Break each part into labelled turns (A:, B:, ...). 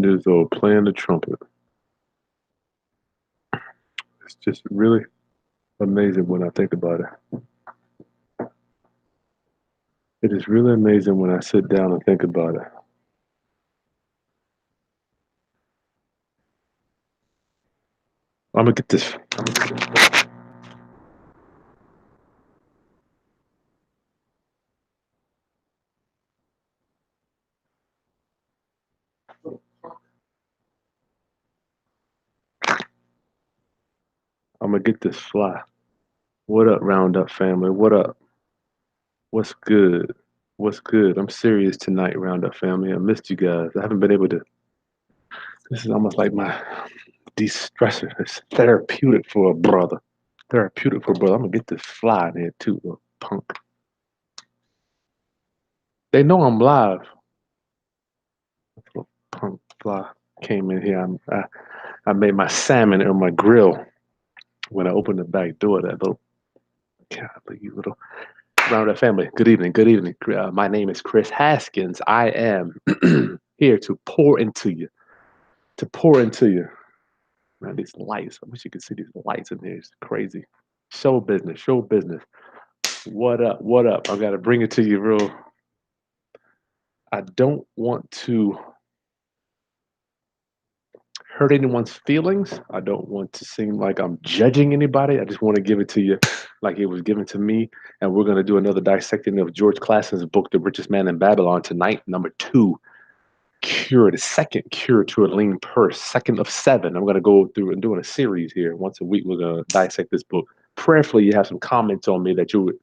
A: years old playing the trumpet. It's just really amazing when I think about it. It is really amazing when I sit down and think about it. I'm gonna get this. I'm gonna get this fly. What up, Roundup family? What up? What's good? What's good? I'm serious tonight, Roundup family. I missed you guys. I haven't been able to. This is almost like my de-stressor. It's therapeutic for a brother. Therapeutic for a brother. I'm gonna get this fly in here too, little punk. They know I'm live. Little punk fly came in here. I made my salmon on my grill when I opened the back door. That little, God, you little Roundup family. Good evening. Good evening. My name is Chris Haskins. I am here to pour into you. To pour into you. Man, these lights. I wish you could see these lights in here. It's crazy. Show business. Show business. What up? What up? I gotta bring it to you real. I don't want to hurt anyone's feelings. I don't want to seem like I'm judging anybody. I just want to give it to you like it was given to me. And we're gonna do another dissecting of George Classon's book, The Richest Man in Babylon, tonight, number 2. Cure, the second cure to a lean purse, second of 7. I'm going to go through and doing a series here. Once a week, we're going to dissect this book. Prayerfully, you have some comments on me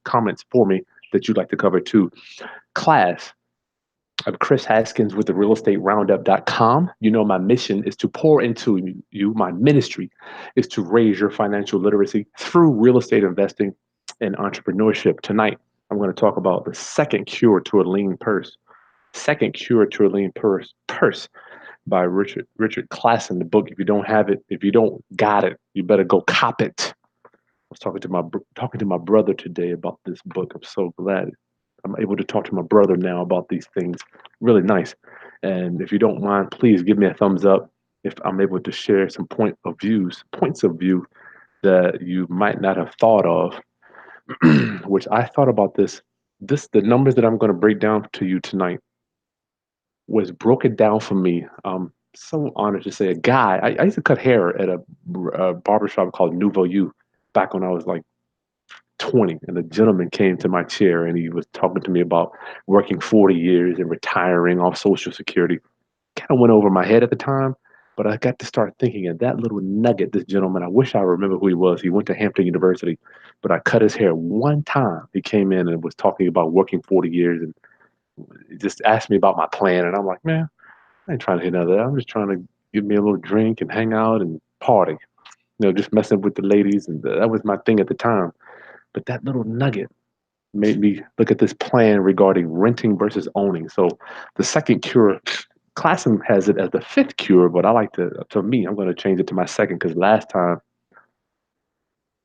A: comments for me that you'd like to cover too. Class, I'm Chris Haskins with the realestateroundup.com. You know, my mission is to pour into you. My ministry is to raise your financial literacy through real estate investing and entrepreneurship. Tonight, I'm going to talk about the second cure to a lean purse. Second Cure to a Lean Purse by Richard Classon. The book. If you don't have it, if you don't got it, you better go cop it. I was talking to my brother today about this book. I'm so glad I'm able to talk to my brother now about these things. Really nice. And if you don't mind, please give me a thumbs up if I'm able to share some points of view that you might not have thought of. Which I thought about the numbers that I'm going to break down to you tonight was broken down for me. So honored to say a guy. I used to cut hair at a barbershop called Nouveau You back when I was like 20, and a gentleman came to my chair and he was talking to me about working 40 years and retiring off Social Security. Kind of went over my head at the time, but I got to start thinking of that little nugget. This gentleman, I wish I remember who he was. He went to Hampton University, but I cut his hair one time. He came in and was talking about working 40 years and he just asked me about my plan, and I'm like, man, I ain't trying to hit none of that. I'm just trying to give me a little drink and hang out and party. Just messing with the ladies, and that was my thing at the time. But that little nugget made me look at this plan regarding renting versus owning. So the second cure, Classroom has it as the 5th cure, but I like to me, I'm going to change it to my second because last time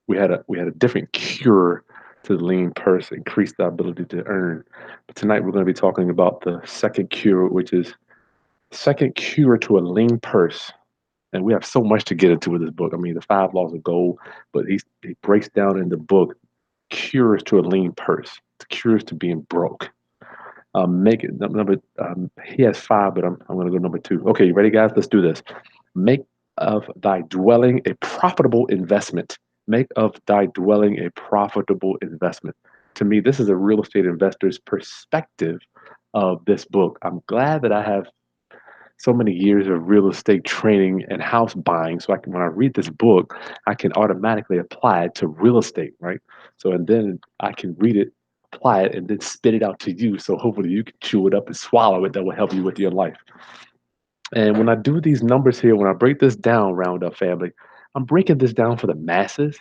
A: we had a different cure to the lean purse, increase the ability to earn. But tonight we're going to be talking about the second cure, which is second cure to a lean purse. And we have so much to get into with this book. I mean, the 5 laws of gold, but he breaks down in the book cures to a lean purse, cures to being broke. Make it number. He has 5, but I'm going to go number 2. Okay, you ready, guys? Let's do this. Make of thy dwelling a profitable investment. Make of thy dwelling a profitable investment. To me, this is a real estate investor's perspective of this book. I'm glad that I have so many years of real estate training and house buying. So when I read this book, I can automatically apply it to real estate, right? So, and then I can read it, apply it, and then spit it out to you. So hopefully you can chew it up and swallow it. That will help you with your life. And when I do these numbers here, when I break this down, Roundup family, I'm breaking this down for the masses.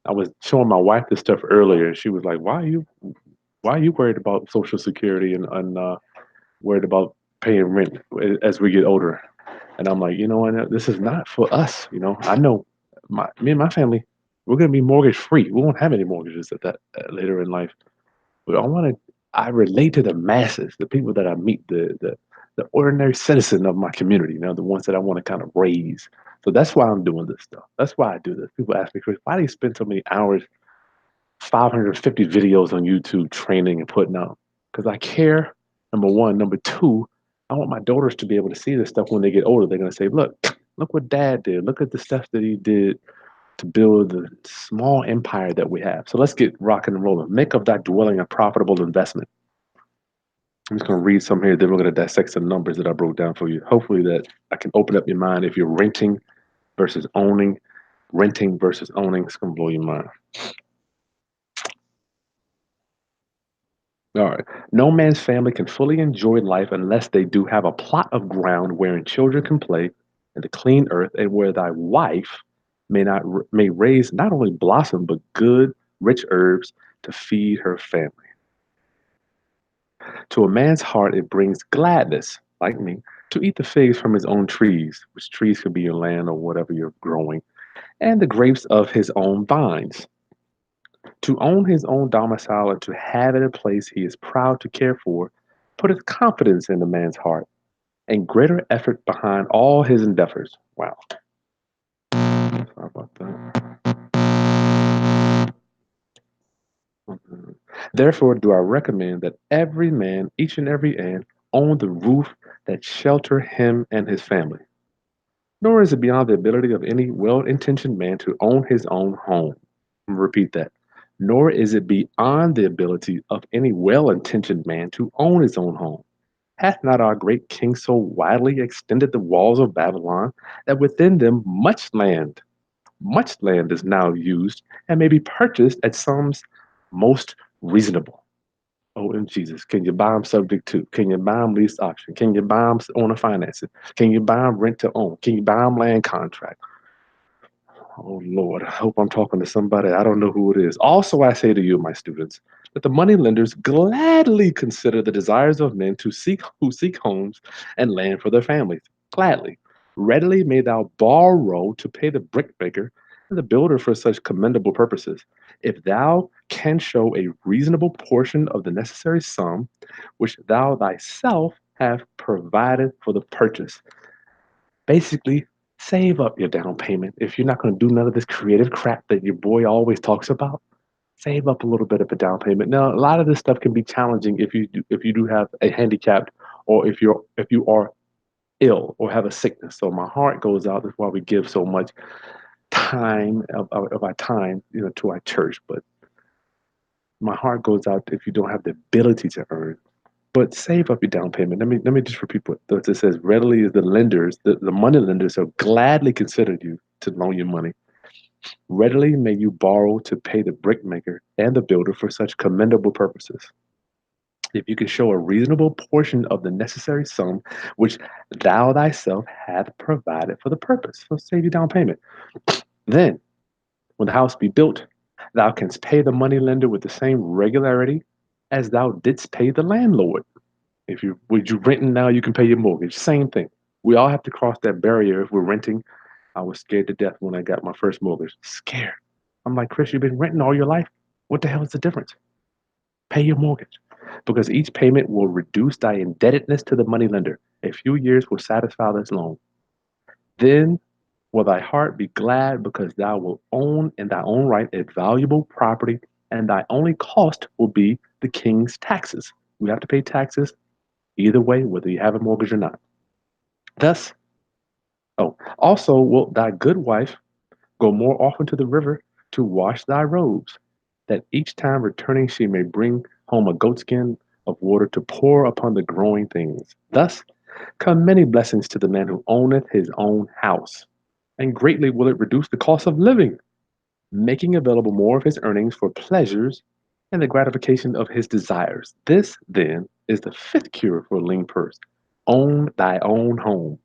A: I was showing my wife this stuff earlier, and she was like, why are you worried about Social Security and worried about paying rent as we get older? And I'm like, you know what? This is not for us. I know me and my family, we're going to be mortgage free. We won't have any mortgages at that later in life. But I relate to the masses, the people that I meet, the the ordinary citizen of my community, the ones that I want to kind of raise. So that's why I'm doing this stuff. That's why I do this. People ask me, Chris, why do you spend so many hours, 550 videos on YouTube training and putting out? Because I care, number one. Number two, I want my daughters to be able to see this stuff when they get older. They're going to say, look what dad did. Look at the stuff that he did to build the small empire that we have. So let's get rocking and rolling. Make of that dwelling a profitable investment. I'm just going to read some here, then we're going to dissect some numbers that I broke down for you. Hopefully that I can open up your mind. If you're versus owning, renting versus owning, it's going to blow your mind. All right. No man's family can fully enjoy life unless they do have a plot of ground wherein children can play, and the clean earth, and where thy wife may raise not only blossom but good, rich herbs to feed her family. To a man's heart, it brings gladness, like me, to eat the figs from his own trees, which trees could be your land or whatever you're growing, and the grapes of his own vines. To own his own domicile and to have it a place he is proud to care for, putteth confidence in the man's heart, and greater effort behind all his endeavors. Wow. Sorry about that. Therefore, do I recommend that every man, each and every man, own the roof that shelter him and his family. Nor is it beyond the ability of any well intentioned man to own his own home. Repeat that. Nor is it beyond the ability of any well intentioned man to own his own home. Hath not our great king so widely extended the walls of Babylon that within them much land is now used and may be purchased at sums most reasonable? Oh, in Jesus, can you buy them subject to? Can you buy them lease option? Can you buy them owner financing? Can you buy them rent to own? Can you buy them land contract? Oh Lord, I hope I'm talking to somebody. I don't know who it is. Also, I say to you, my students, that the money lenders gladly consider the desires of men who seek homes and land for their families. Gladly. Readily may thou borrow to pay the brickmaker and the builder for such commendable purposes, if thou can show a reasonable portion of the necessary sum which thou thyself have provided for the purchase. Basically, save up your down payment. If you're not going to do none of this creative crap that your boy always talks about, save up a little bit of a down payment. Now, a lot of this stuff can be challenging if you do have a handicap, or if you are ill or have a sickness. So my heart goes out. That's why we give so much time of our time, to our church. But my heart goes out if you don't have the ability to earn. But save up your down payment. Let me just repeat what it says. Readily is the money lenders have gladly considered you to loan you money. Readily may you borrow to pay the brickmaker and the builder for such commendable purposes. If you can show a reasonable portion of the necessary sum which thou thyself hath provided for the purpose. So save your down payment. Then, when the house be built, thou canst pay the money lender with the same regularity as thou didst pay the landlord. If you renting now, you can pay your mortgage. Same thing. We all have to cross that barrier if we're renting. I was scared to death when I got my first mortgage. Scared. I'm like, Chris, you've been renting all your life. What the hell is the difference? Pay your mortgage. Because each payment will reduce thy indebtedness to the money lender. A few years will satisfy this loan. Then will thy heart be glad because thou wilt own in thy own right a valuable property, and thy only cost will be the king's taxes. We have to pay taxes either way, whether you have a mortgage or not. Thus, also wilt thy good wife go more often to the river to wash thy robes, that each time returning she may bring home a goatskin of water to pour upon the growing things. Thus come many blessings to the man who owneth his own house, and greatly will it reduce the cost of living, making available more of his earnings for pleasures and the gratification of his desires. This, then, is the fifth cure for a lean purse. Own thy own home.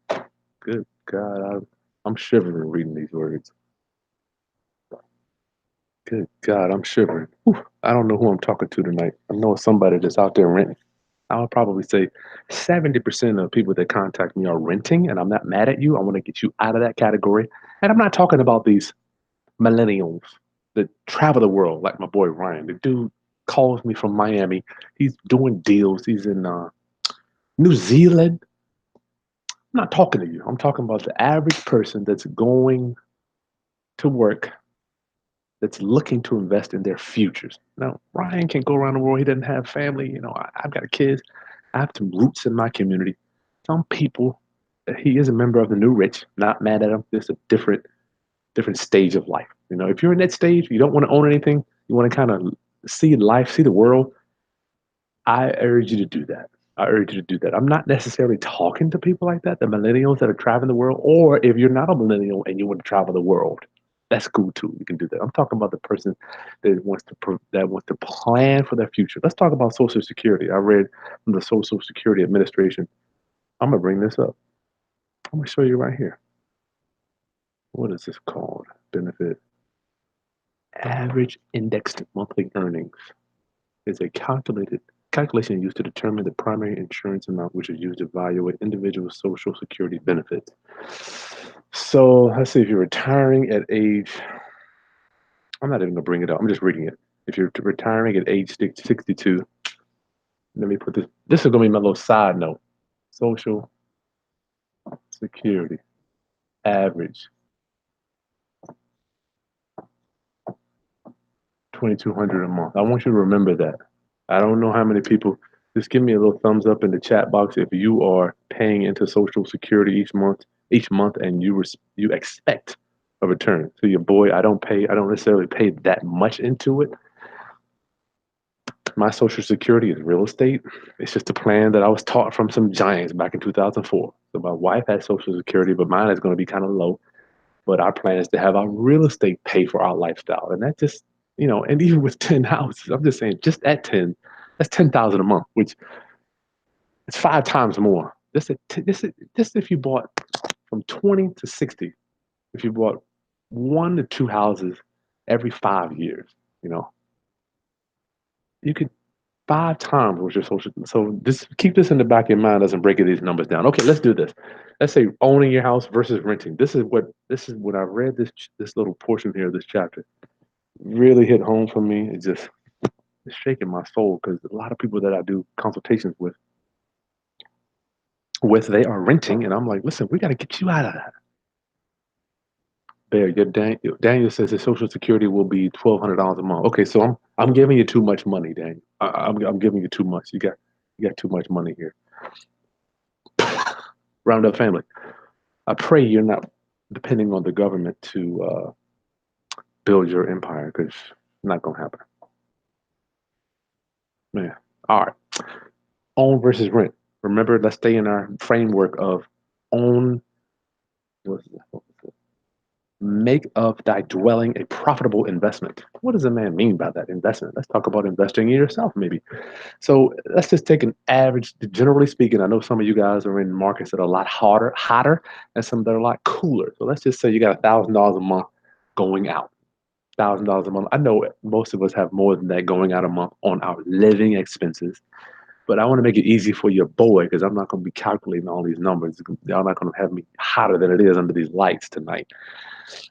A: Good God, I'm shivering reading these words. Good God, I'm shivering. Whew, I don't know who I'm talking to tonight. I know it's somebody that's out there renting. I would probably say 70% of people that contact me are renting, and I'm not mad at you. I want to get you out of that category. And I'm not talking about these millennials that travel the world like my boy Ryan. The dude calls me from Miami. He's doing deals. He's in New Zealand. not talking to you. I'm talking about the average person that's going to work, that's looking to invest in their futures. Now, Ryan can go around the world. He doesn't have family. I've got kids. I have some roots in my community. Some people, he is a member of the new rich. Not mad at him. Just a different stage of life. If you're in that stage, you don't want to own anything. You want to kind of see life, see the world. I urge you to do that. I urge you to do that. I'm not necessarily talking to people like that, the millennials that are traveling the world, or if you're not a millennial and you want to travel the world, that's cool too. You can do that. I'm talking about the person that wants to plan for their future. Let's talk about Social Security. I read from the Social Security Administration. I'm gonna bring this up. I'm gonna show you right here. What is this called? Benefit average indexed monthly earnings is a calculation used to determine the primary insurance amount, which is used to evaluate individual Social Security benefits. So let's see, if you're retiring at age, I'm not even gonna bring it up. I'm just reading it. If you're retiring at age 62, let me put this. This is gonna be my little side note. Social Security average 2,200 a month. I want you to remember that. I don't know how many people. Just give me a little thumbs up in the chat box if you are paying into Social Security each month, and you expect a return. So your boy, I don't pay. I don't necessarily pay that much into it. My Social Security is real estate. It's just a plan that I was taught from some giants back in 2004. So my wife has Social Security, but mine is going to be kind of low. But our plan is to have our real estate pay for our lifestyle, and that just and even with 10 houses, I'm just saying, just at 10, that's 10,000 a month, which is 5 times more. This if you bought from 20 to 60, if you bought 1 to 2 houses every 5 years, you know, you could 5 times what your social. So just keep this in the back of your mind as I'm breaking these numbers down. Okay, let's do this. Let's say owning your house versus renting. This is what I read this little portion here of this chapter really hit home for me. It's shaking my soul because a lot of people that I do consultations with they are renting, and I'm like, listen, we got to get you out of that. Bear, Daniel says his Social Security will be $1,200 a month. Okay, so I'm giving you too much money, Daniel. I'm giving you too much. You got too much money here. Round up family. I pray you're not depending on the government to build your empire, because it's not gonna happen, man. All right, own versus rent. Remember, let's stay in our framework of own. What is it? Make of thy dwelling a profitable investment. What does a man mean by that investment? Let's talk about investing in yourself, maybe. So let's just take an average. Generally speaking, I know some of you guys are in markets that are a lot hotter, and some that are a lot cooler. So let's just say you got $1,000 a month going out. $1,000 a month. I know most of us have more than that going out a month on our living expenses. But I want to make it easy for your boy, because I'm not going to be calculating all these numbers. Y'all not going to have me hotter than it is under these lights tonight.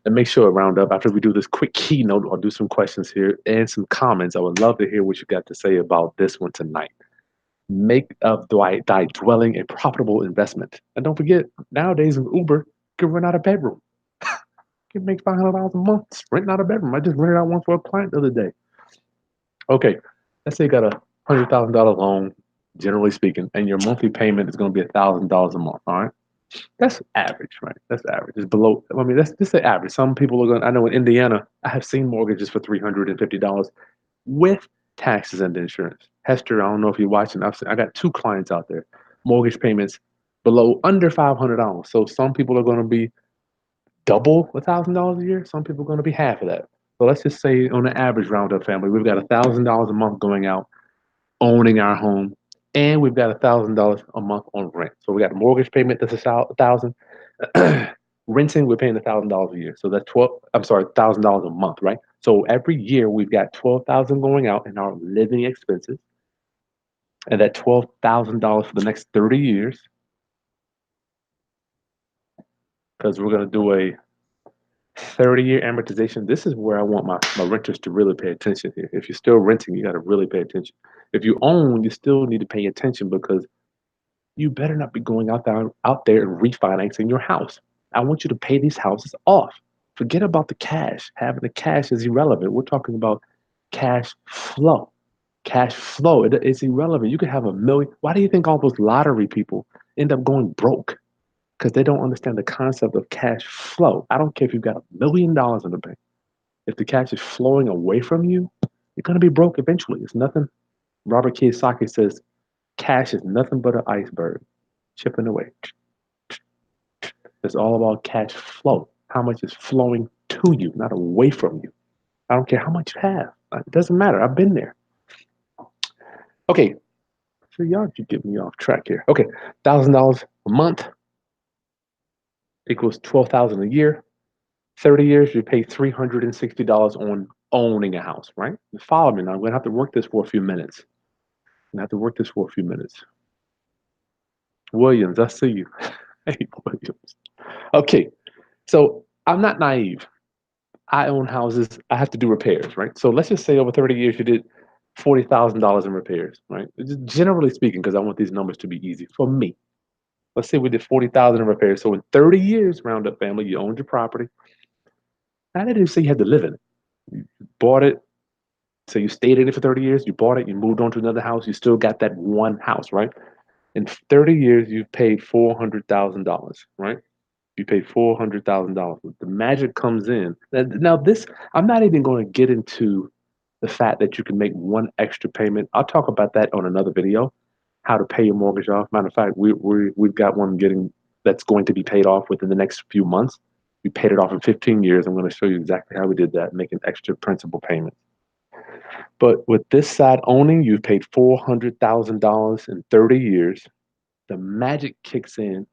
A: And make sure to round up after we do this quick keynote. I'll do some questions here and some comments. I would love to hear what you got to say about this one tonight. Make of thy dwelling a profitable investment. And don't forget, nowadays in Uber, you can rent out a bedroom. You can make $500 a month renting out a bedroom. I just rented out one for a client the other day. Okay, let's say you got $100,000 loan, generally speaking, and your monthly payment is going to be $1,000 a month. All right, that's average, right? That's average. It's below. I mean, that's just the average. Some people are going. I know in Indiana, I have seen mortgages for $350 with taxes and insurance. Hester, I don't know if you're watching. I got two clients out there. Mortgage payments below under $500. So some people are going to be double $1,000 a year. Some people are going to be half of that. So let's just say on an average roundup family, we've got $1,000 a month going out, owning our home, and we've got $1,000 a month on rent. So we got a mortgage payment that's $1,000. Renting, we're paying $1,000 a year. So that's $1,000 a month, right? So every year we've got 12,000 going out in our living expenses, and that $12,000 for the next 30 years, because we're going to do a 30-year amortization. This is where I want my renters to really pay attention here. If you're still renting, you got to really pay attention. If you own, you still need to pay attention, because you better not be going out there and refinancing your house. I want you to pay these houses off. Forget about the cash. Having the cash is irrelevant. We're talking about cash flow. Cash flow is irrelevant. You could have a million. Why do you think all those lottery people end up going broke? Because they don't understand the concept of cash flow. I don't care if you've got $1 million in the bank. If the cash is flowing away from you, you're going to be broke eventually. It's nothing. Robert Kiyosaki says cash is nothing but an iceberg chipping away. It's all about cash flow. How much is flowing to you, not away from you. I don't care how much you have. It doesn't matter. I've been there. Okay, so y'all keep getting me off track here. Okay, $1,000 a month equals 12,000 a year. 30 years, you pay $360 on owning a house, right? You follow me now. I'm gonna have to work this for a few minutes. I'm gonna have to work this for a few minutes. Williams, I see you. Hey, Williams. Okay, so I'm not naive. I own houses. I have to do repairs, right? So let's just say over 30 years, you did $40,000 in repairs, right? Just generally speaking, because I want these numbers to be easy for me. Let's say we did 40,000 in repairs. So in 30 years, round up family, you owned your property. I didn't say you had to live in it. You bought it. So you stayed in it for 30 years. You bought it. You moved on to another house. You still got that one house, right? In 30 years, you've paid $400,000, right? You pay $400,000. The magic comes in. Now, this, I'm not even going to get into the fact that you can make one extra payment. I'll talk about that on another video, how to pay your mortgage off. Matter of fact, we've got one getting that's going to be paid off within the next few months. We paid it off in 15 years. I'm going to show you exactly how we did that, making extra principal payments. But with this side owning, you've paid $400,000 in 30 years. The magic kicks in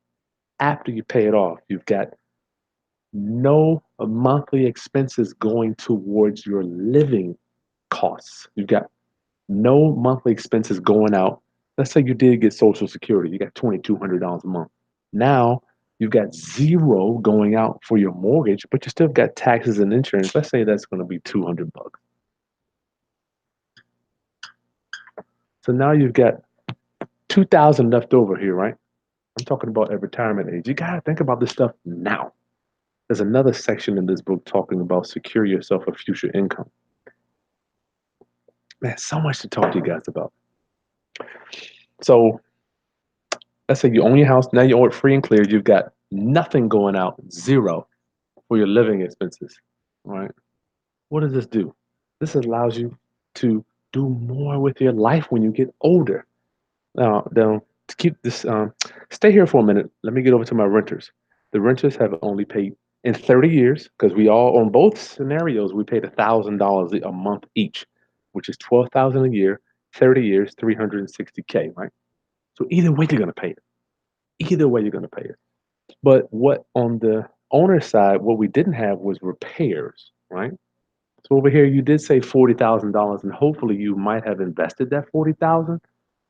A: after you pay it off. You've got no monthly expenses going towards your living costs. You've got no monthly expenses going out. Let's say you did get Social Security, you got $2,200 a month. Now you've got zero going out for your mortgage, but you still got taxes and insurance. Let's say that's going to be 200 bucks. So now you've got 2,000 left over here, right? I'm talking about at retirement age. You got to think about this stuff now. There's another section in this book talking about secure yourself a future income. Man, so much to talk to you guys about. So let's say you own your house. Now you own it free and clear. You've got nothing going out, zero for your living expenses, right? What does this do? This allows you to do more with your life when you get older. Now, to keep this, stay here for a minute. Let me get over to my renters. The renters have only paid in 30 years, because we all, on both scenarios, we paid $1,000 a month each, which is 12,000 a year, 30 years, 360K, right? So either way, you're going to pay it. Either way, you're going to pay it. But what on the owner side, what we didn't have was repairs, right? So over here, you did say $40,000, and hopefully you might have invested that 40,000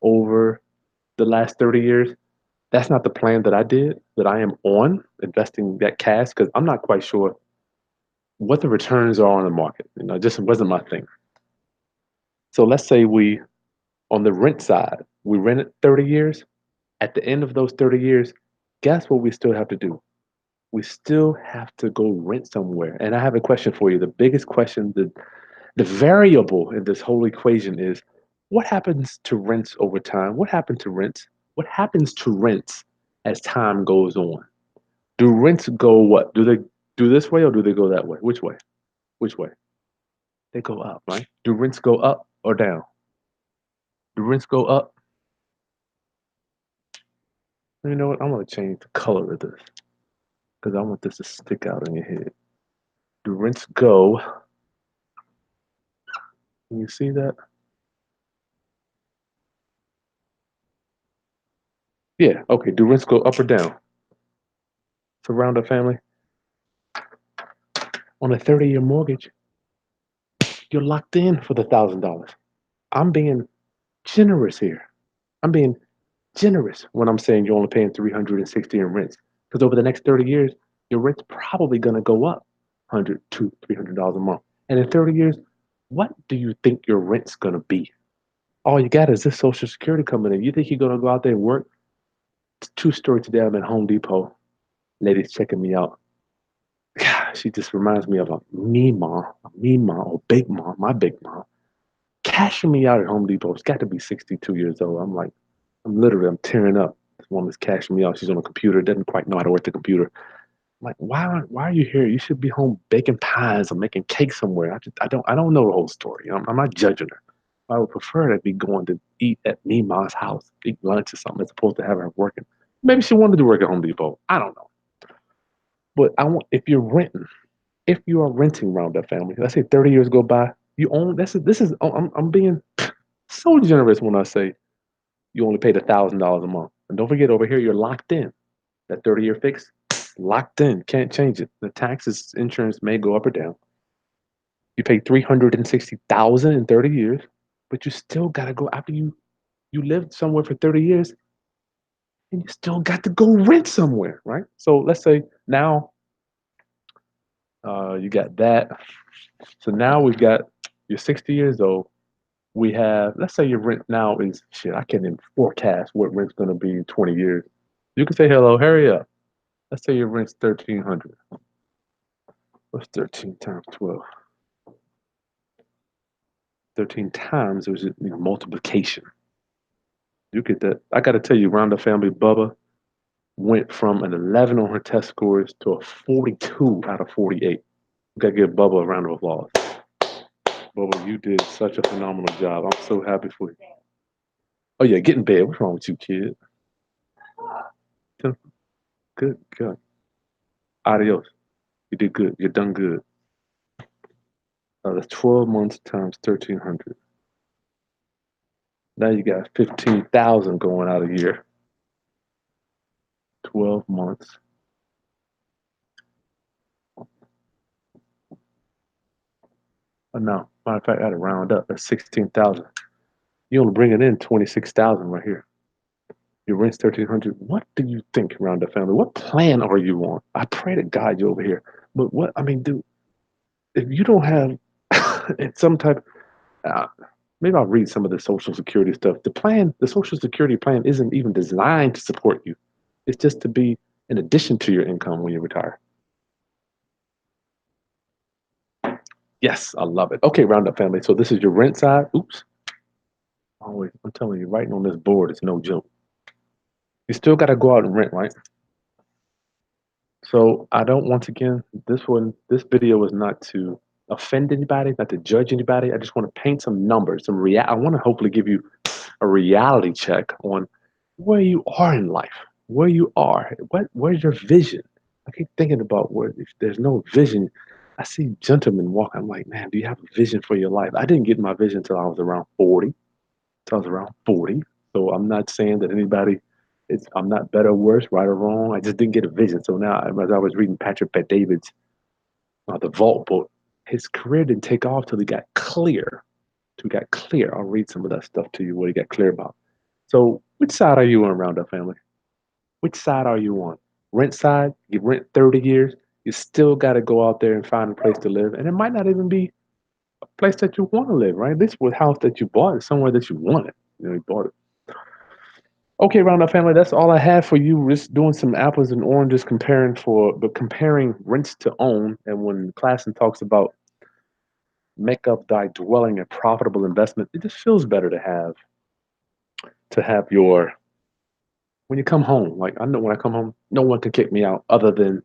A: over the last 30 years. That's not the plan that I did, that I am on investing that cash, because I'm not quite sure what the returns are on the market. It just wasn't my thing. So let's say on the rent side, we rented 30 years. At the end of those 30 years, guess what we still have to do? We still have to go rent somewhere. And I have a question for you. The biggest question, the variable in this whole equation is, what happens to rents over time? What happened to rents? What happens to rents as time goes on? Do rents go what? Do they do this way or do they go that way? Which way? Which way? They go up, right? Do rents go up or down? Do rents go up? You know what? I'm going to change the color of this because I want this to stick out in your head. Do rents go? Can you see that? Yeah, okay. Do rents go up or down? Surround a family on a 30-year mortgage. You're locked in for the $1,000. I'm being generous here. I'm being generous when I'm saying you're only paying 360 in rents. Because over the next 30 years, your rent's probably gonna go up 100, $200, $300 a month. And in 30 years, what do you think your rent's gonna be? All you got is this Social Security coming in. You think you're gonna go out there and work True story today. I'm at Home Depot. Lady's checking me out. God, she just reminds me of me mom, or big mom, my big mom, cashing me out at Home Depot. It's got to be 62 years old. I'm tearing up. This woman's cashing me out. She's on a computer, doesn't quite know how to work the computer. I'm like, why are you here? You should be home baking pies or making cake somewhere. I don't know the whole story. I'm not judging her. I would prefer to be going to eat at Mima's house, eat lunch or something, as opposed to having her working. Maybe she wanted to work at Home Depot. I don't know. But I want if you are renting around that family, let's say 30 years go by, you own this is I'm being so generous when I say you only paid $1,000 a month. And don't forget over here you're locked in. That 30-year fix, locked in, can't change it. The taxes, insurance may go up or down. You pay 360,000 in 30 years, but you still gotta go after you lived somewhere for 30 years and you still got to go rent somewhere, right? So let's say now you got that. So now we've got you're 60 years old. We have, let's say your rent now is shit. I can't even forecast what rent's gonna be in 20 years. You can say hello, hurry up. Let's say your rent's 1,300. What's 13 times 12? 13 times there's multiplication. You get that. I got to tell you, Round Up Family Bubba went from an 11 on her test scores to a 42 out of 48. You got to give Bubba a round of applause. Bubba, you did such a phenomenal job. I'm so happy for you. Oh, yeah, get in bed. What's wrong with you, kid? Good, good. Adios. You did good. You done good. That's 12 months times 1,300. Now you got 15,000 going out a year. 12 months. Oh, no, matter of fact, I had to round up. That's 16,000. You only bringing in 26,000 right here. Your rent's 1,300. What do you think, Round Up Family? What plan are you on? I pray to God you over here. But what I mean, dude, if you don't have it's some type, uh, maybe I'll read some of the Social Security stuff. The Social Security plan isn't even designed to support you. It's just to be in addition to your income when you retire. Yes, I love it. Okay, Round Up Family. So this is your rent side. Oops. Always, I'm telling you, writing on this board is no joke. You still got to go out and rent, right? So I don't, once again, this video is not to offend anybody, not to judge anybody. I just want to paint some numbers, I want to hopefully give you a reality check on where you are in life, where you are, where's your vision? I keep thinking about where if there's no vision. I see gentlemen walking. I'm like, man, do you have a vision for your life? I didn't get my vision until I was around 40. Till I was around 40. So I'm not saying that I'm not better or worse, right or wrong. I just didn't get a vision. So now, as I was reading Patrick Bet David's The Vault book, his career didn't take off till he got clear. Till he got clear. I'll read some of that stuff to you, what he got clear about. So, which side are you on, Roundup Family? Which side are you on? Rent side, you rent 30 years, you still got to go out there and find a place to live. And it might not even be a place that you want to live, right? This was a house that you bought, is somewhere that you wanted. You bought it. Okay, Roundup Family, that's all I have for you. Just doing some apples and oranges comparing rents to own. And when Klassen talks about make up thy dwelling a profitable investment, it just feels better to have your when you come home. Like I know when I come home, no one can kick me out other than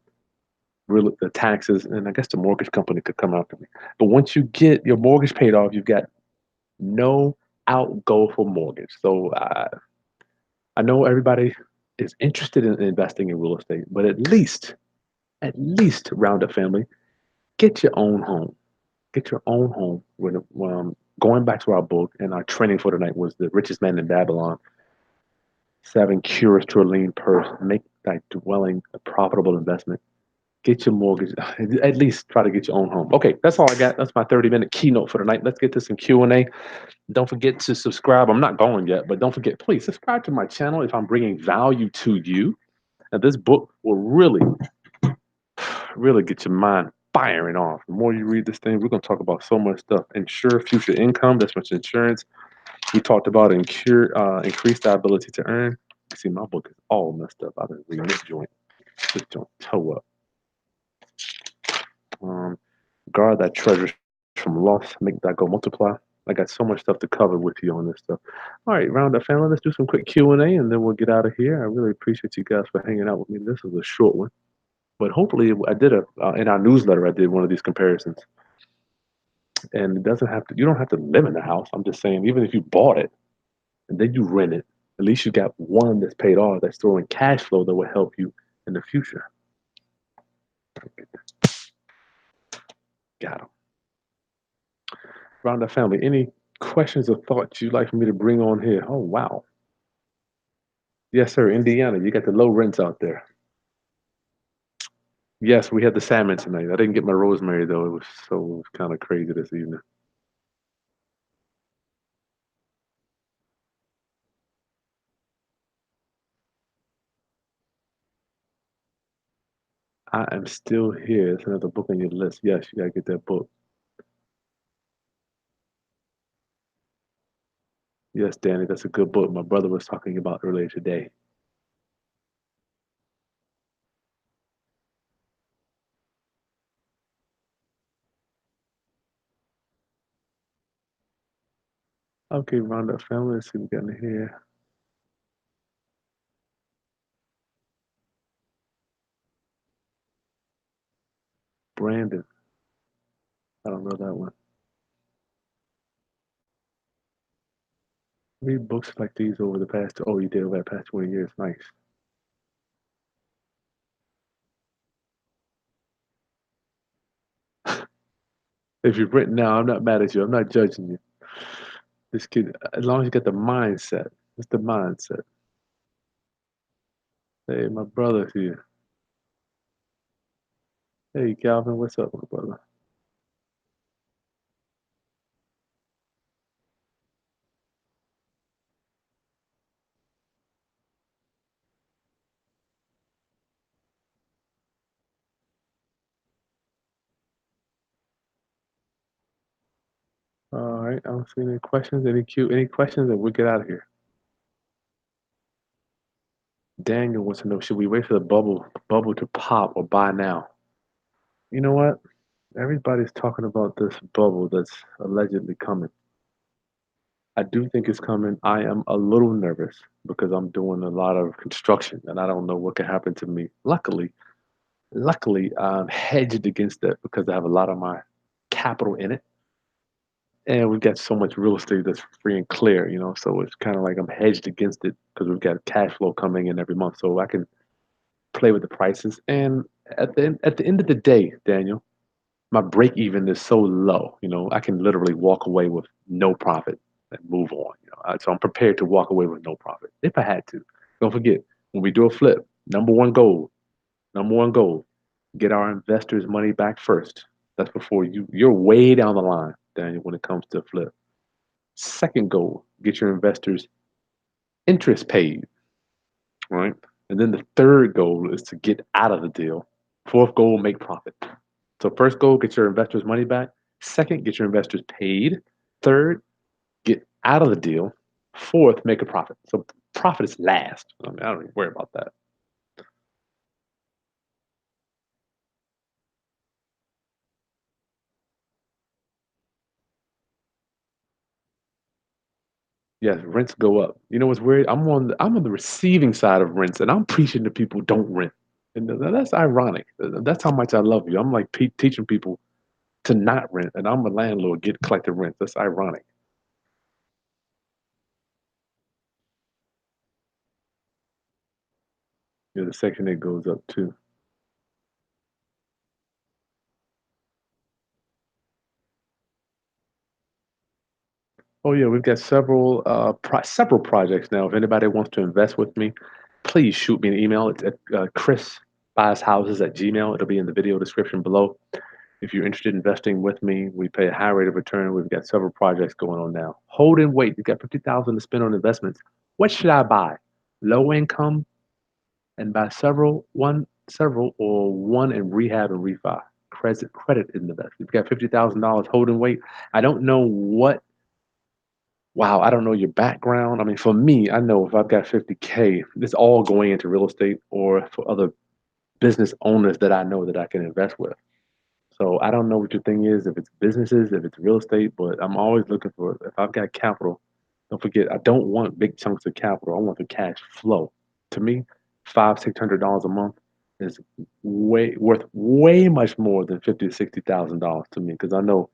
A: really the taxes, and I guess the mortgage company could come after me. But once you get your mortgage paid off, you've got no outgo for mortgage. So I know everybody is interested in investing in real estate, but at least Roundup Family, get your own home. Get your own home. Going back to our book and our training for tonight was The Richest Man in Babylon, 7 Cures to a Lean Purse. Make that dwelling a profitable investment. Get your mortgage. At least try to get your own home. Okay, that's all I got. That's my 30-minute keynote for tonight. Let's get to some Q&A. Don't forget to subscribe. I'm not going yet, but don't forget, please subscribe to my channel if I'm bringing value to you. And this book will really get your mind firing off. The more you read this thing, we're going to talk about so much stuff. Ensure future income. That's much insurance. We talked about increase our ability to earn. See, my book is all messed up. I've been reading this joint toe up. Guard thy treasures from loss, make thy gold multiply. I got so much stuff to cover with you on this stuff. All right, round up family. Let's do some quick Q&A, and then we'll get out of here. I really appreciate you guys for hanging out with me. This is a short one, but hopefully I did in our newsletter. I did one of these comparisons, and it doesn't have to. You don't have to live in the house. I'm just saying, even if you bought it and then you rent it, at least you got one that's paid off, that's throwing cash flow that will help you in the future. Got them. Round up family. Any questions or thoughts you'd like for me to bring on here? Oh wow. Yes, sir. Indiana, you got the low rents out there. Yes, we had the salmon tonight. I didn't get my rosemary though. It was kind of crazy this evening. I am still here. It's another book on your list. Yes, you gotta get that book. Yes, Danny, that's a good book. My brother was talking about earlier today. Okay, round up family. Let's see what we got in here. Brandon. I don't know that one. Read books like these over the past. Oh, you did over the past 20 years. Nice. If you've written now, I'm not mad at you. I'm not judging you. This kid, as long as you get the mindset, it's the mindset. Hey, my brother's here. Hey, Calvin, what's up, my brother? All right, I don't see any questions. Any questions, and we'll get out of here. Daniel wants to know: should we wait for the bubble to pop or buy now? You know what? Everybody's talking about this bubble that's allegedly coming. I do think it's coming. I am a little nervous because I'm doing a lot of construction and I don't know what could happen to me. Luckily, I'm hedged against that because I have a lot of my capital in it. And we've got so much real estate that's free and clear, so it's kind of like I'm hedged against it because we've got cash flow coming in every month. So I can play with the prices. And at the end of the day, Daniel, my break even is so low, I can literally walk away with no profit and move on. So I'm prepared to walk away with no profit if I had to. Don't forget, when we do a flip, number one goal, get our investors' money back first. That's before you're way down the line, Daniel, when it comes to flip. Second goal, get your investors interest paid, right? And then the third goal is to get out of the deal. Fourth goal, make profit. So first goal, get your investors' money back. Second, get your investors paid. Third, get out of the deal. Fourth, make a profit. So profit is last. I don't even worry about that. Yes, rents go up. You know what's weird? I'm on the receiving side of rents, and I'm preaching to people don't rent. And that's ironic. That's how much I love you. I'm like teaching people to not rent, and I'm a landlord get collecting rent. That's ironic. Yeah, the Section 8 goes up too. Oh yeah, we've got several projects now. If anybody wants to invest with me, please shoot me an email. It's at Chris buys houses at Gmail. It'll be in the video description below. If you're interested in investing with me, we pay a high rate of return. We've got several projects going on now. Hold and wait. You've got 50,000 to spend on investments. What should I buy? Low income and buy several or one in rehab and refi. Credit in the best. You've got $50,000. Hold and wait. I don't know Wow, I don't know your background. I mean, for me, I know if I've got 50K, it's all going into real estate or for other business owners that I know that I can invest with. So I don't know what your thing is, if it's businesses, if it's real estate, but I'm always looking for if I've got capital, don't forget I don't want big chunks of capital. I want the cash flow. To me, $500-600 a month is way worth way much more than 50 to $60,000 to me because I know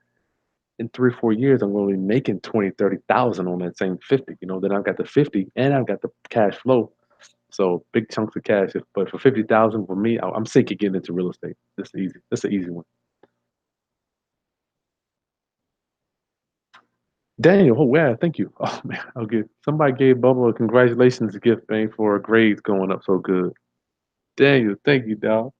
A: in 3 or 4 years I'm going to be making 20, 30,000 on that same 50. Then I've got the 50 and I've got the cash flow. So big chunks of cash. But for 50,000 for me, I'm sick of getting into real estate. That's easy. That's an easy one. Daniel, oh yeah, thank you. Oh man, okay. Somebody gave Bubba a congratulations gift thing for her grades going up so good. Daniel, thank you, dog.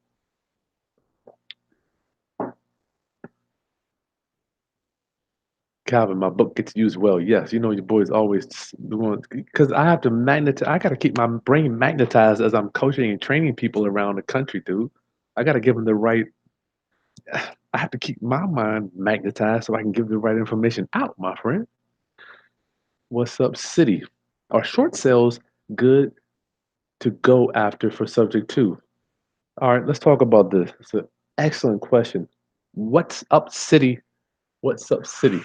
A: Calvin, my book gets used well. Yes, your boy's always the one because I have to magnetize. I got to keep my brain magnetized as I'm coaching and training people around the country, dude. I got to give them the right. I have to keep my mind magnetized so I can give the right information out, my friend. What's up, city? Are short sales good to go after for subject two? All right, let's talk about this. It's an excellent question. What's up, city? What's up, city?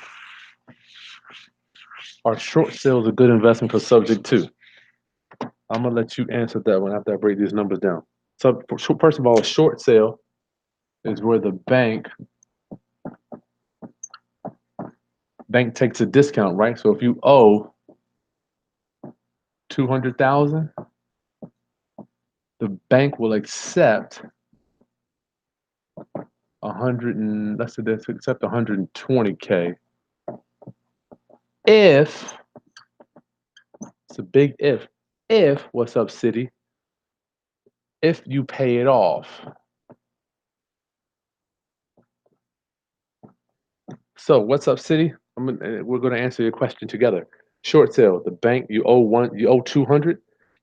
A: Are short sales a good investment for subject two? I'm gonna let you answer that one after I break these numbers down. So, first of all, a short sale is where the bank takes a discount, right? So if you owe 200,000, the bank will accept 100 and let's say they accept 120K if it's a big if what's up, city? If you pay it off. So what's up, city? We're going to answer your question together. Short sale. The bank you owe 200.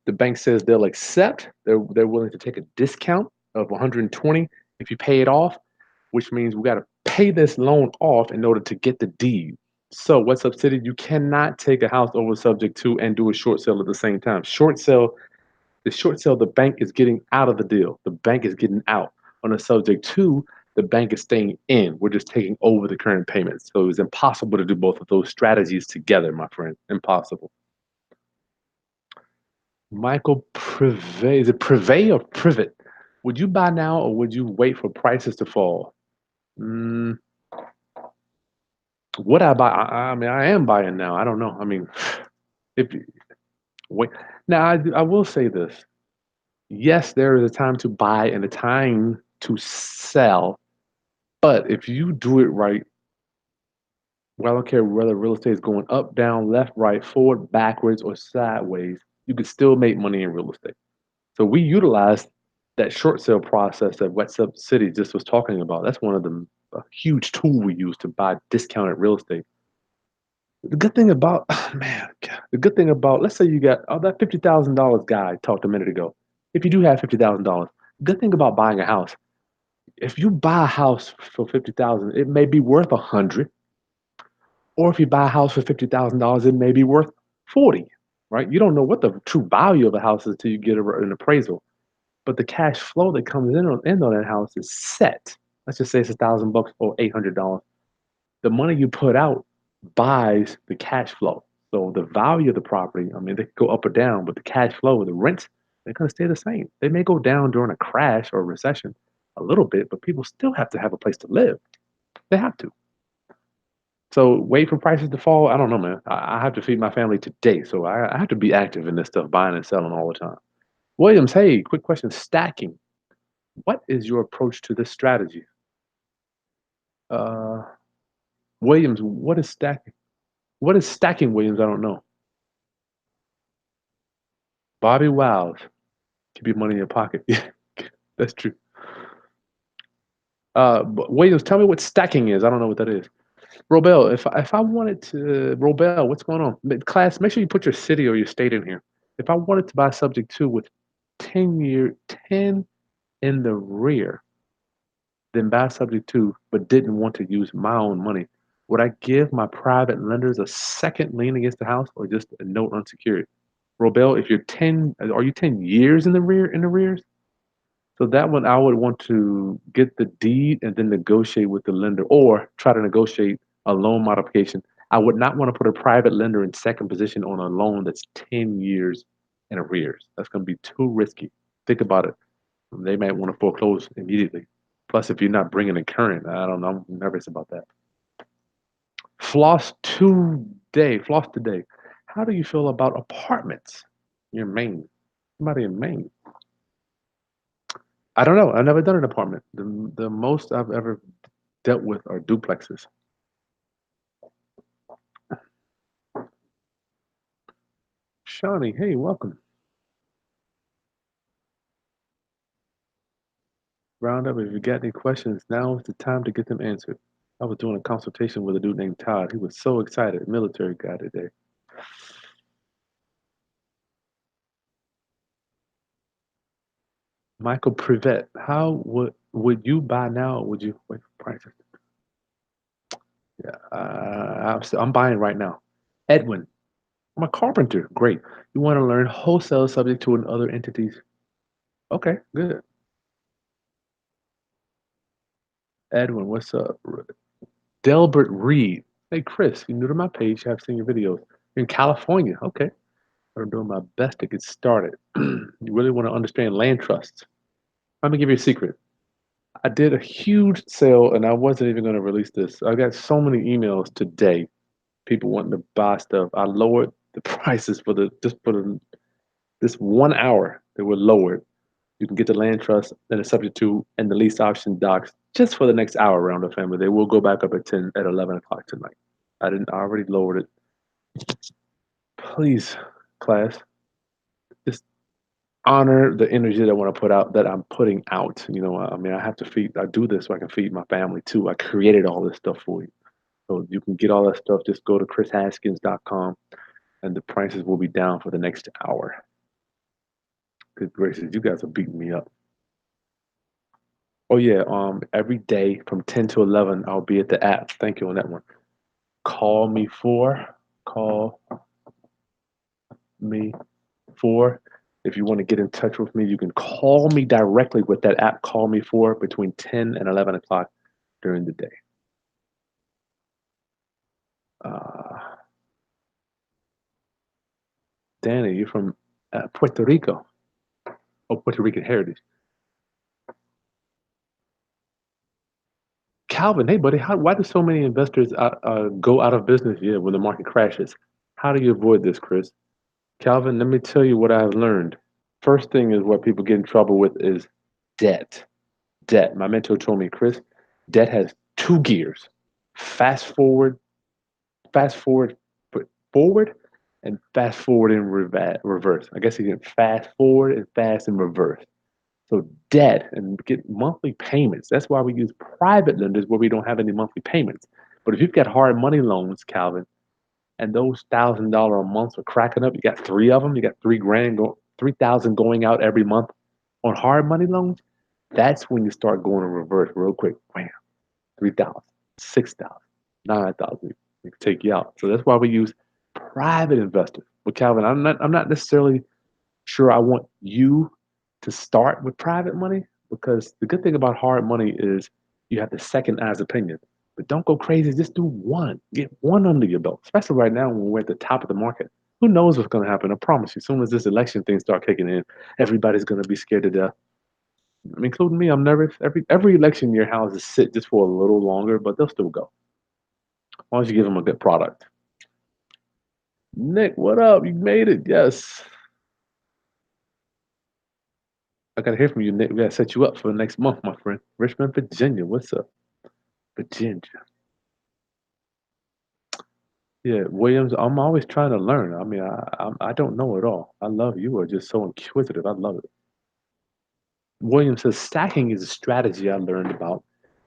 A: The bank says they'll accept. They're willing to take a discount of 120 if you pay it off, which means we got to pay this loan off in order to get the deed. So what's up, city? You cannot take a house over subject to and do a short sale at the same time. The short sale, the bank is getting out of the deal. The bank is getting out. On a subject to, the bank is staying in. We're just taking over the current payments. So it's impossible to do both of those strategies together, my friend. Impossible. Michael Privet, is it Privet or Privet? Would you buy now or would you wait for prices to fall? Mm, would I buy? I mean, I am buying now. I don't know. I mean, if wait, now I will say this. Yes, there is a time to buy and a time to sell. But if you do it right, well, I don't care whether real estate is going up, down, left, right, forward, backwards, or sideways, you can still make money in real estate. So we utilize that short sale process that What's Up City just was talking about. That's one of the huge tool we use to buy discounted real estate. The good thing about, oh man, the good thing about, let's say you got that $50,000 guy I talked a minute ago. If you do have $50,000, good thing about buying a house, if you buy a house for 50,000, it may be worth 100. Or if you buy a house for $50,000, it may be worth 40, right? You don't know what the true value of a house is until you get an appraisal. But the cash flow that comes in on that house is set. Let's just say it's $1,000 or $800. The money you put out buys the cash flow. So the value of the property, I mean, they could go up or down, but the cash flow, the rents, they're going to stay the same. They may go down during a crash or a recession a little bit, but people still have to have a place to live. They have to. So wait for prices to fall. I don't know, man. I have to feed my family today, so I have to be active in this stuff, buying and selling all the time. Williams, hey, quick question: stacking. What is your approach to this strategy? Uh, Williams, what is stacking? What is stacking, Williams? I don't know. Bobby Wiles, keep your money in your pocket. Yeah, that's true. Williams, tell me what stacking is. I don't know what that is. Robel, if I wanted to, Robel, what's going on? Class, make sure you put your city or your state in here. If I wanted to buy subject two with 10 in the rear, then buy subject two, but didn't want to use my own money. Would I give my private lenders a second lien against the house or just a note unsecured? Robel, if you're 10, are you 10 years in the arrears? So that one, I would want to get the deed and then negotiate with the lender or try to negotiate a loan modification. I would not want to put a private lender in second position on a loan that's 10 years in arrears. That's going to be too risky. Think about it. They might want to foreclose immediately. Plus, if you're not bringing it current, I don't know. I'm nervous about that. Floss today. How do you feel about apartments? You're in Maine. Somebody in Maine. I don't know. I've never done an apartment. The most I've ever dealt with are duplexes. Shawnee, hey, welcome. Roundup, if you got any questions, now is the time to get them answered. I was doing a consultation with a dude named Todd. He was so excited, military guy today. Michael Privet, how would you buy now? Or would you wait for prices? Yeah, I'm buying right now. Edwin, I'm a carpenter. Great. You want to learn wholesale subject to other entities? Okay, good. Edwin, what's up? Delbert Reed. Hey, Chris, you new to my page? I've seen your videos. You're in California. Okay. I'm doing my best to get started. You really want to understand land trusts. Let me give you a secret. I did a huge sale and I wasn't even going to release this. I got so many emails today, people wanting to buy stuff. I lowered the prices for this 1 hour. They were lowered. You can get the land trust and the subject to and the lease option docs just for the next hour around the family. They will go back up at 11 o'clock tonight. I already lowered it. Please, class, just honor the energy that I want to put out that I'm putting out. I mean, I do this so I can feed my family too. I created all this stuff for you. So you can get all that stuff. Just go to chrishaskins.com and the prices will be down for the next hour. Good gracious, you guys are beating me up. Oh yeah, every day from 10 to 11, I'll be at the app. Thank you on that one. Call me for, call me for. If you want to get in touch with me, you can call me directly with that app. Call me for between 10 and 11 o'clock during the day. Uh, Danny, you're from Puerto Rico. Oh, Puerto Rican heritage. Calvin, hey buddy, why do so many investors go out of business? Yeah, when the market crashes. How do you avoid this, Chris? Calvin, let me tell you what I've learned. First thing is what people get in trouble with is debt. Debt. My mentor told me, Chris, debt has two gears. Fast forward, fast forward, put forward, and fast forward in reverse. I guess you can fast forward and fast in reverse. So debt and get monthly payments. That's why we use private lenders where we don't have any monthly payments. But if you've got hard money loans, Calvin, and those $1,000 a month are cracking up, you got three of them, you got 3 grand, 3,000 going out every month on hard money loans. That's when you start going in reverse real quick. Wham, 3,000, 6,000, 9,000. We can take you out. So that's why we use private investors. But Calvin, I'm not necessarily sure I want you to start with private money because the good thing about hard money is you have the second eyes opinion. But don't go crazy. Just do one. Get one under your belt, especially right now when we're at the top of the market. Who knows what's going to happen? I promise you. As soon as this election thing start kicking in, everybody's going to be scared to death. Including me. I'm nervous. Every election year, houses sit just for a little longer, but they'll still go as long as you give them a good product. Nick, what up? You made it. Yes. I gotta hear from you, Nick. We gotta set you up for the next month, my friend. Richmond, Virginia. What's up, Virginia? Yeah, Williams. I'm always trying to learn. I mean, I don't know it all. I love you. Are just so inquisitive. I love it. Williams says stacking is a strategy I learned about.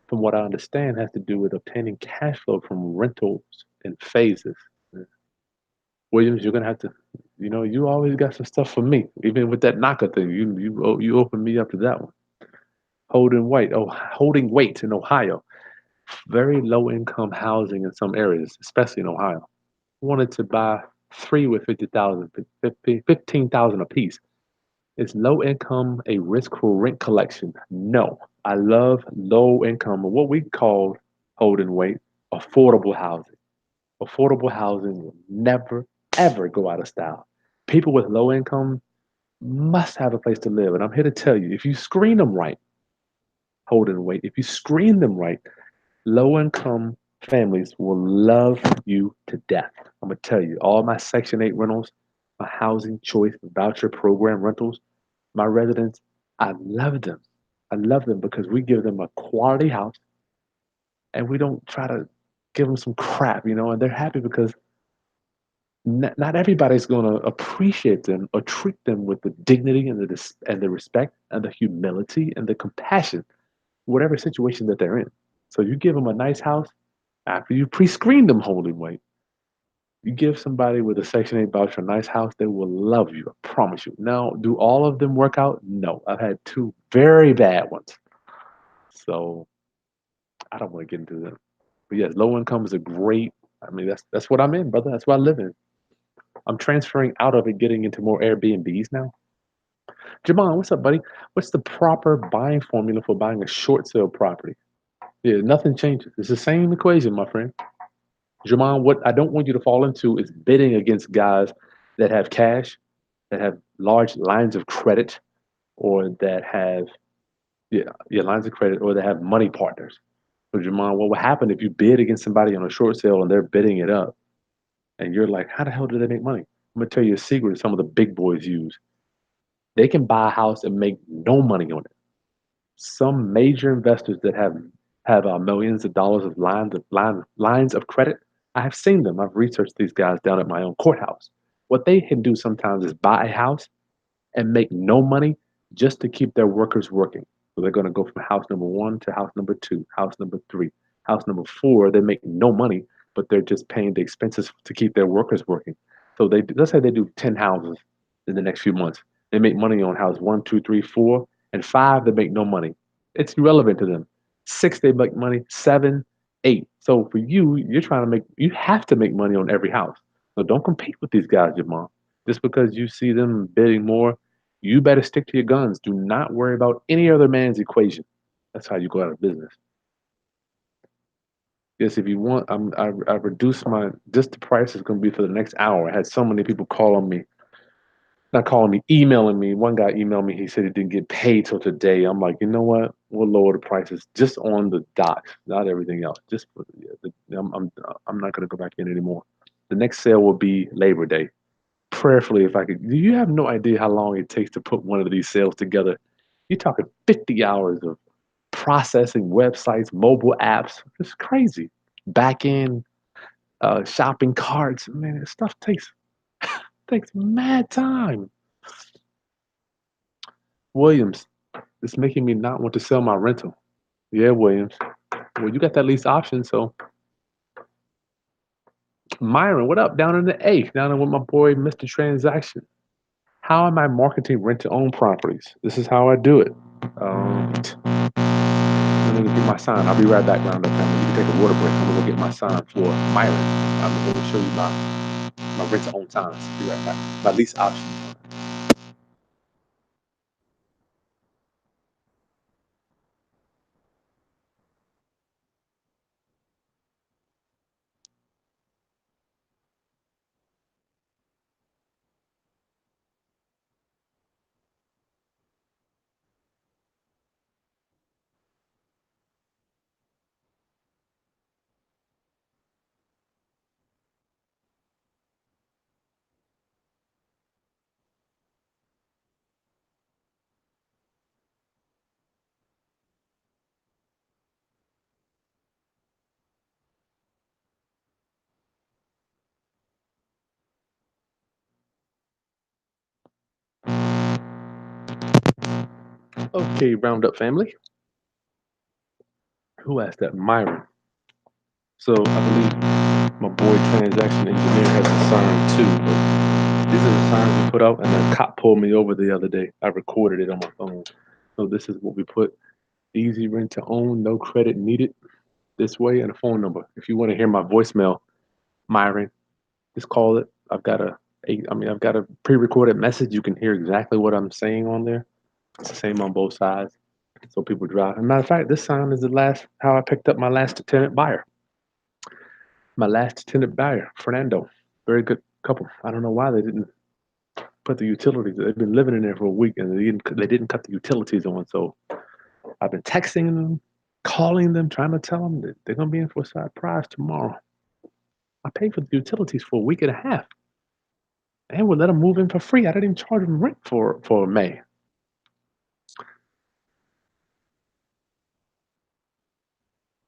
A: From what I understand, has to do with obtaining cash flow from rentals in phases. Williams, you're gonna have to. You always got some stuff for me. Even with that knocker thing, you opened me up to that one. Holding weight in Ohio. very low income housing in some areas, especially in Ohio. Wanted to buy three with 50,000, 15,000 apiece. Is low income a risk for rent collection? No. I love low income, or what we call holding weight, affordable housing. Affordable housing will never, ever go out of style. People with low income must have a place to live. And I'm here to tell you, if you screen them right, holding weight, if you screen them right, low income families will love you to death. I'm going to tell you, all my Section 8 rentals, my housing choice voucher program rentals, my residents, I love them. I love them because we give them a quality house and we don't try to give them some crap, and they're happy because not everybody's going to appreciate them or treat them with the dignity and the respect and the humility and the compassion, whatever situation that they're in. So you give them a nice house after you pre-screen them holding weight. You give somebody with a Section 8 voucher a nice house, they will love you. I promise you. Now, do all of them work out? No. I've had two very bad ones. So I don't want to get into them. But yes, low income is a great. I mean, that's what I'm in, brother. That's what I live in. I'm transferring out of it, getting into more Airbnbs now. Jamon, what's up, buddy? What's the proper buying formula for buying a short sale property? Yeah, nothing changes. It's the same equation, my friend. Jamon, what I don't want you to fall into is bidding against guys that have cash, that have large lines of credit, or that have lines of credit, or that have money partners. So Jamon, what will happen if you bid against somebody on a short sale and they're bidding it up, and you're like, how the hell do they make money? I'm gonna tell you a secret some of the big boys use. They can buy a house and make no money on it. Some major investors that have millions of dollars of lines of credit. I have seen them. I've researched these guys down at my own courthouse. What they can do sometimes is buy a house and make no money just to keep their workers working. So they're going to go from house number one to house number two, house number three, house number four. They make no money, but they're just paying the expenses to keep their workers working. So let's say they do 10 houses in the next few months. They make money on house one, two, three, four, and five, they make no money. It's irrelevant to them. Six, they make money, seven, eight. So for you, you have to make money on every house. So don't compete with these guys, Jamal. Just because you see them bidding more, you better stick to your guns. Do not worry about any other man's equation. That's how you go out of business. Yes, if you want, I reduced just the price is going to be for the next hour. I had so many people calling me, not calling me, emailing me. One guy emailed me. He said he didn't get paid till today. I'm like, you know what? We'll lower the prices just on the docs, not everything else. Just for I'm not going to go back in anymore. The next sale will be Labor Day. Prayerfully, if I could. You have no idea how long it takes to put one of these sales together. You're talking 50 hours of processing websites, mobile apps. It's crazy. Back end shopping carts. Man, this stuff takes mad time. Williams, it's making me not want to sell my rental. Yeah, Williams. Well, you got that lease option, so Myron, what up? Down in the A, down in with my boy Mr. Transaction. How am I marketing rent to own properties? This is how I do it. I'm gonna get my sign. I'll be right back, Roundup family. You can take a water break. I'm gonna go get my sign for Myron. I'm gonna show you my rent to own signs. Be right back. My lease option. Okay, Roundup family. Who asked that? Myron. So I believe my boy transaction engineer has a sign too, but these are the signs we put out, and the cop pulled me over the other day. I recorded it on my phone. So this is what we put: easy rent to own, no credit needed. this way and a phone number. If you want to hear my voicemail, Myron, just call it. I've got a pre-recorded message. You can hear exactly what I'm saying on there. It's the same on both sides. So people drive. As a matter of fact, this sign is the last how I picked up my last tenant buyer. My last tenant buyer, Fernando. Very good couple. I don't know why they didn't put the utilities. They've been living in there for a week and they didn't cut the utilities on. So I've been texting them, calling them, trying to tell them that they're gonna be in for a surprise tomorrow. I paid for the utilities for a week and a half, and would let them move in for free. I didn't even charge them rent for May.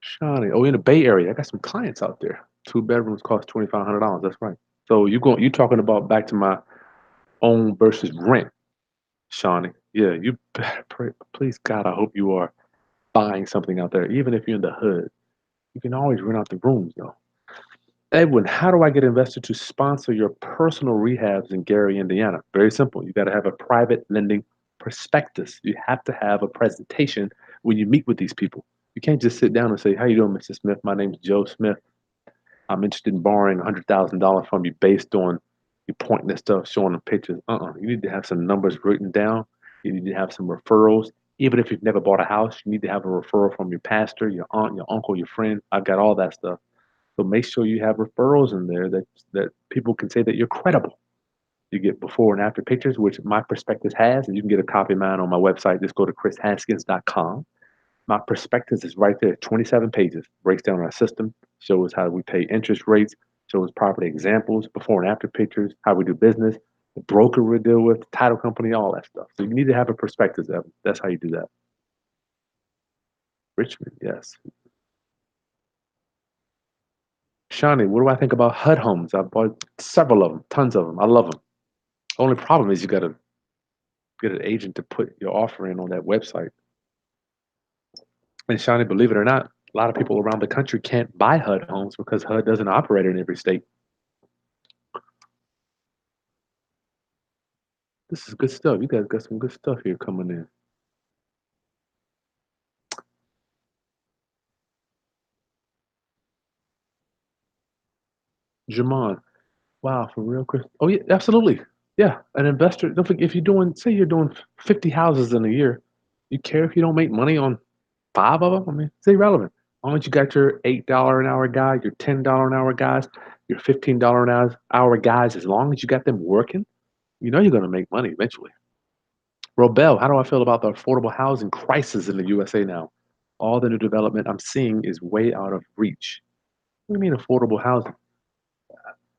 A: Shawnee, oh, in the Bay Area, I got some clients out there. Two bedrooms cost $2,500. That's right. So you talking about back to my own versus rent, Shawnee? Yeah, you better pray, please God. I hope you are buying something out there, even if you're in the hood. You can always rent out the rooms, though. Edwin, how do I get investors to sponsor your personal rehabs in Gary, Indiana? Very simple. You got to have a private lending prospectus. You have to have a presentation when you meet with these people. You can't just sit down and say, "How you doing, Mr. Smith? My name's Joe Smith. I'm interested in borrowing $100,000 from you based on you pointing at stuff, showing them pictures." You need to have some numbers written down. You need to have some referrals. Even if you've never bought a house, you need to have a referral from your pastor, your aunt, your uncle, your friend. I've got all that stuff. So make sure you have referrals in there that people can say that you're credible. You get before and after pictures, which my prospectus has, and you can get a copy of mine on my website. Just go to chrishaskins.com. My prospectus is right there, 27 pages. Breaks down our system, shows how we pay interest rates, shows property examples, before and after pictures, how we do business, the broker we deal with, the title company, all that stuff. So you need to have a prospectus, Evan. That's how you do that. Richmond, yes. Shawnee, what do I think about HUD homes? I bought several of them, tons of them. I love them. Only problem is you got to get an agent to put your offer in on that website. And Shawnee, believe it or not, a lot of people around the country can't buy HUD homes because HUD doesn't operate in every state. This is good stuff. You guys got some good stuff here coming in. Jamon, wow, for real, Chris. Oh yeah, absolutely. Yeah, an investor. Don't forget if you're doing, say you're doing 50 houses in a year, you care if you don't make money on five of them? I mean, it's irrelevant. As long as you got your $8 an hour guy, your $10 an hour guys, your $15 an hour guys, as long as you got them working, you know you're going to make money eventually. Robel, how do I feel about the affordable housing crisis in the USA now? All the new development I'm seeing is way out of reach. What do you mean affordable housing?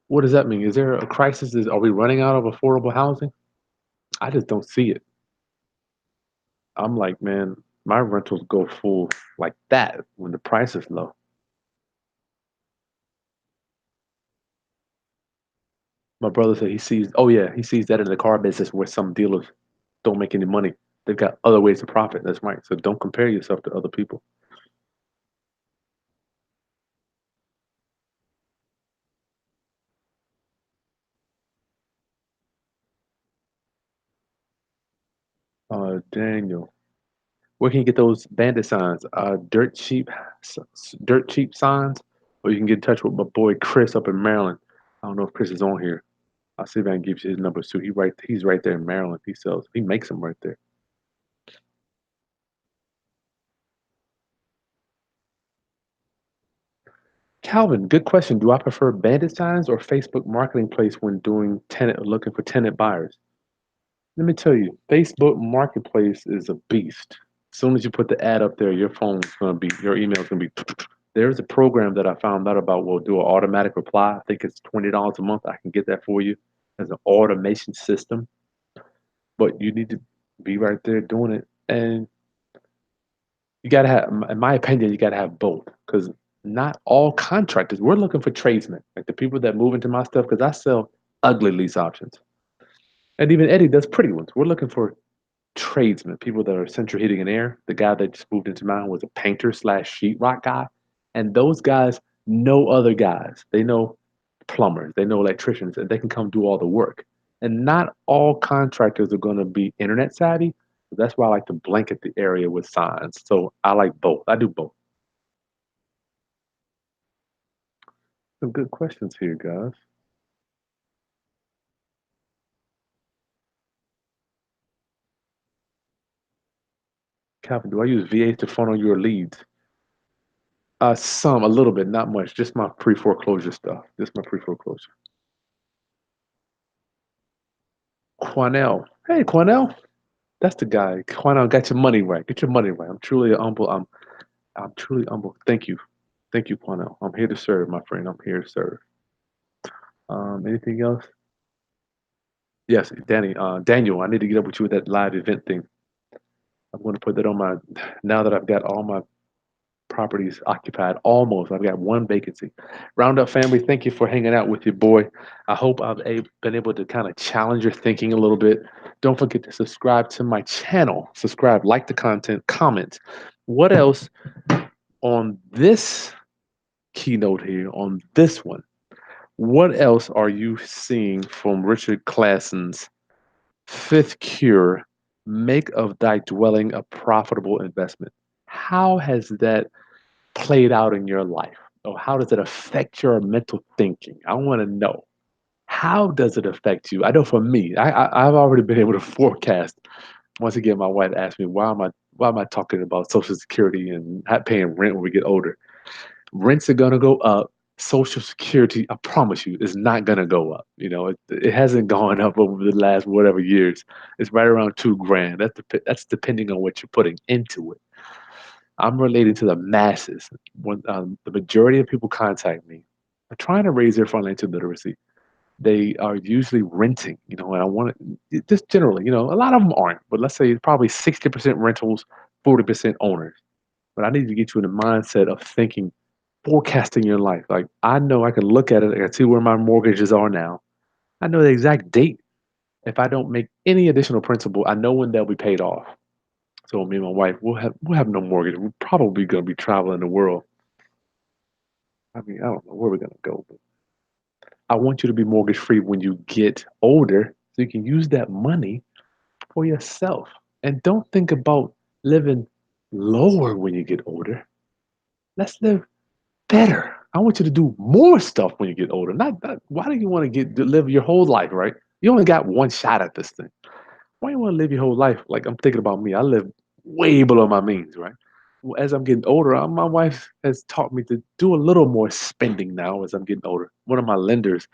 A: What does that mean? Is there a crisis? Are we running out of affordable housing? I just don't see it. I'm like, man, my rentals go full like that when the price is low. My brother said he sees, oh yeah, he sees that in the car business where some dealers don't make any money. They've got other ways to profit. That's right. So don't compare yourself to other people. Daniel, where can you get those bandit signs? Dirt cheap signs, or you can get in touch with my boy Chris up in Maryland. I don't know if Chris is on here. I'll see if I can give you his number too. He's right there in Maryland. He makes them right there. Calvin, good question. Do I prefer bandit signs or Facebook marketing place when doing tenant looking for tenant buyers? Let me tell you, Facebook Marketplace is a beast. As soon as you put the ad up there, your email's gonna be. There's a program that I found out about. Will do an automatic reply. I think it's $20 a month. I can get that for you as an automation system. But you need to be right there doing it, and you gotta have, in my opinion, you gotta have both because not all contractors. We're looking for tradesmen, like the people that move into my stuff, because I sell ugly lease options, and even Eddie does pretty ones. We're looking for tradesmen, people that are central heating and air. The guy that just moved into mine was a painter slash sheetrock guy. And those guys know other guys. They know plumbers, they know electricians, and they can come do all the work. And not all contractors are going to be internet savvy. That's why I like to blanket the area with signs. So I like both. I do both. Some good questions here, guys. Calvin, do I use VA to funnel your leads? Some, a little bit, not much. Just my pre-foreclosure stuff. Just my pre-foreclosure. Quanell. Hey, Quanell. That's the guy. Quanell, got your money right. Get your money right. I'm truly humble. I'm truly humble. Thank you. Thank you, Quanell. I'm here to serve, my friend. I'm here to serve. Anything else? Yes, Danny. Daniel, I need to get up with you with that live event thing. I'm going to put that on my. Now that I've got all my properties occupied, almost. I've got one vacancy. Roundup family, thank you for hanging out with your boy. I hope been able to kind of challenge your thinking a little bit. Don't forget to subscribe to my channel. Subscribe, like the content, comment. What else on this keynote here, on this one? What else are you seeing from Richard Classen's fifth cure? Make of thy dwelling a profitable investment. How has that played out in your life? Or how does it affect your mental thinking? I want to know. How does it affect you? I know for me, I've already been able to forecast. Once again, my wife asked me, why am I talking about Social Security and not paying rent when we get older? Rents are gonna go up. Social Security, I promise you, is not gonna go up. It hasn't gone up over the last whatever years. It's right around 2 grand. That's depending on what you're putting into it. I'm relating to the masses. When the majority of people contact me are trying to raise their financial literacy, they are usually renting, and I want to just generally, a lot of them aren't, but let's say probably 60% rentals, 40% owners. But I need to get you in the mindset of thinking, forecasting your life. Like I know I can look at it, I can see where my mortgages are now. I know the exact date. If I don't make any additional principal, I know when they'll be paid off. So me and my wife, we'll have no mortgage. We're probably gonna be traveling the world. I mean, I don't know where we're gonna go, but I want you to be mortgage free when you get older, so you can use that money for yourself. And don't think about living lower when you get older. Let's live better. I want you to do more stuff when you get older. Not why do you want to live your whole life, right? You only got one shot at this thing. Why you want to live your whole life? Like I'm thinking about me. I live way below my means, right? Well, as I'm getting older, my wife has taught me to do a little more spending now as I'm getting older. One of my lenders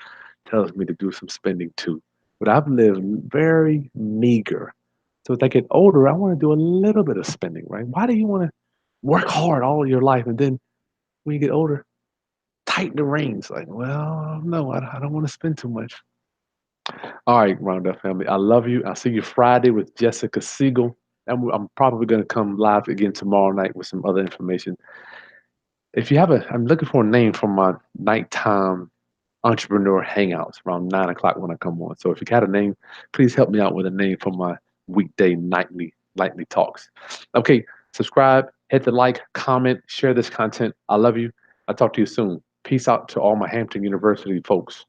A: tells me to do some spending too. But I've lived very meager. So as I get older, I want to do a little bit of spending, right? Why do you want to work hard all your life and then when you get older, tighten the reins? Like, well, no, I don't want to spend too much. All right, Roundup family. I love you. I'll see you Friday with Jessica Siegel. And I'm probably going to come live again tomorrow night with some other information. If you have I'm looking for a name for my nighttime entrepreneur hangouts around 9 o'clock when I come on. So if you got a name, please help me out with a name for my weekday nightly talks. Okay, subscribe, hit the like, comment, share this content. I love you. I'll talk to you soon. Peace out to all my Hampton University folks.